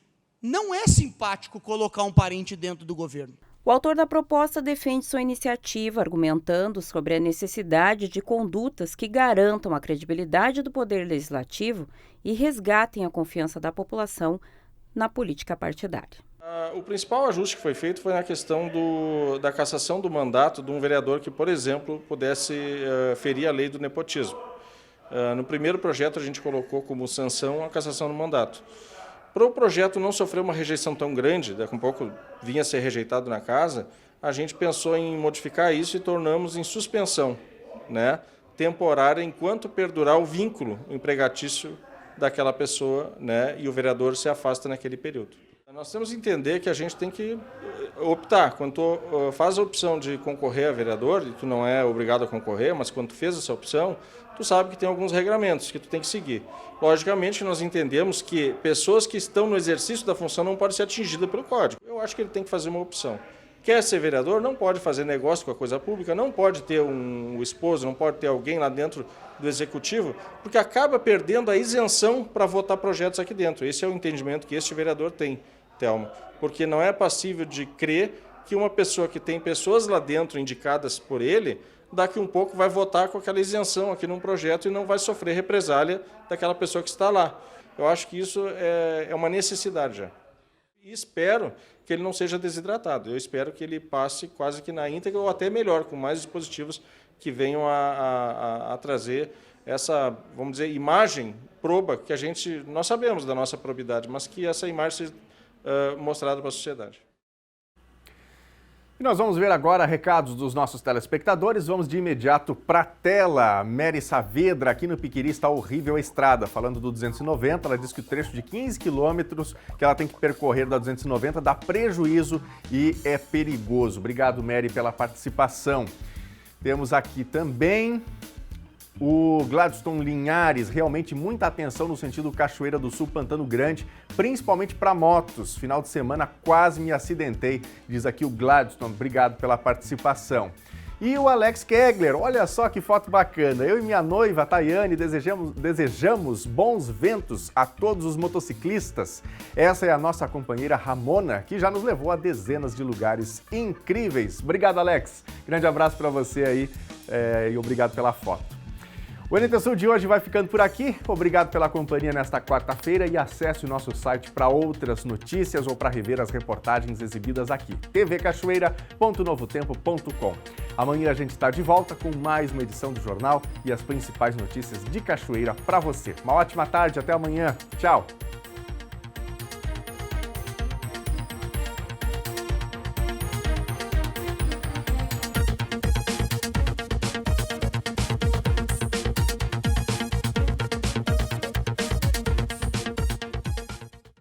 não é simpático colocar um parente dentro do governo.
O autor da proposta defende sua iniciativa, argumentando sobre a necessidade de condutas que garantam a credibilidade do Poder Legislativo e resgatem a confiança da população na política partidária.
O principal ajuste que foi feito foi na questão da cassação do mandato de um vereador que, por exemplo, pudesse ferir a lei do nepotismo. No primeiro projeto, a gente colocou como sanção a cassação do mandato. Para o projeto não sofrer uma rejeição tão grande, daqui a um pouco vinha a ser rejeitado na casa, a gente pensou em modificar isso e tornamos em suspensão, né, temporária, enquanto perdurar o vínculo empregatício daquela pessoa, né, e o vereador se afasta naquele período. Nós temos que entender que a gente tem que optar. Quando tu faz a opção de concorrer a vereador, e tu não é obrigado a concorrer, mas quando tu fez essa opção, tu sabe que tem alguns regramentos que tu tem que seguir. Logicamente, nós entendemos que pessoas que estão no exercício da função não podem ser atingidas pelo Código. Eu acho que ele tem que fazer uma opção. Quer ser vereador, não pode fazer negócio com a coisa pública, não pode ter um esposo, não pode ter alguém lá dentro do Executivo, porque acaba perdendo a isenção para votar projetos aqui dentro. Esse é o entendimento que este vereador tem, Thelma, porque não é passível de crer que uma pessoa que tem pessoas lá dentro indicadas por ele, daqui um pouco vai votar com aquela isenção aqui num projeto e não vai sofrer represália daquela pessoa que está lá. Eu acho que isso é uma necessidade já. E espero que ele não seja desidratado. Eu espero que ele passe quase que na íntegra ou até melhor, com mais dispositivos que venham a trazer essa, vamos dizer, imagem proba que nós sabemos da nossa probidade, mas que essa imagem seja mostrada para a sociedade.
E nós vamos ver agora recados dos nossos telespectadores. Vamos de imediato para a tela. Mary Saavedra, aqui no Piquiri está horrível a estrada. Falando do 290, ela diz que o trecho de 15 quilômetros que ela tem que percorrer da 290 dá prejuízo e é perigoso. Obrigado, Mary, pela participação. Temos aqui também o Gladstone Linhares, realmente muita atenção no sentido Cachoeira do Sul, Pantano Grande, principalmente para motos. Final de semana quase me acidentei, diz aqui o Gladstone. Obrigado pela participação. E o Alex Kegler, olha só que foto bacana. Eu e minha noiva, Tayane, desejamos bons ventos a todos os motociclistas. Essa é a nossa companheira Ramona, que já nos levou a dezenas de lugares incríveis. Obrigado, Alex. Grande abraço para você aí e obrigado pela foto. O NT Sul de hoje vai ficando por aqui. Obrigado pela companhia nesta quarta-feira e acesse o nosso site para outras notícias ou para rever as reportagens exibidas aqui, tvcachoeira.novotempo.com. Amanhã a gente está de volta com mais uma edição do jornal e as principais notícias de Cachoeira para você. Uma ótima tarde, até amanhã. Tchau!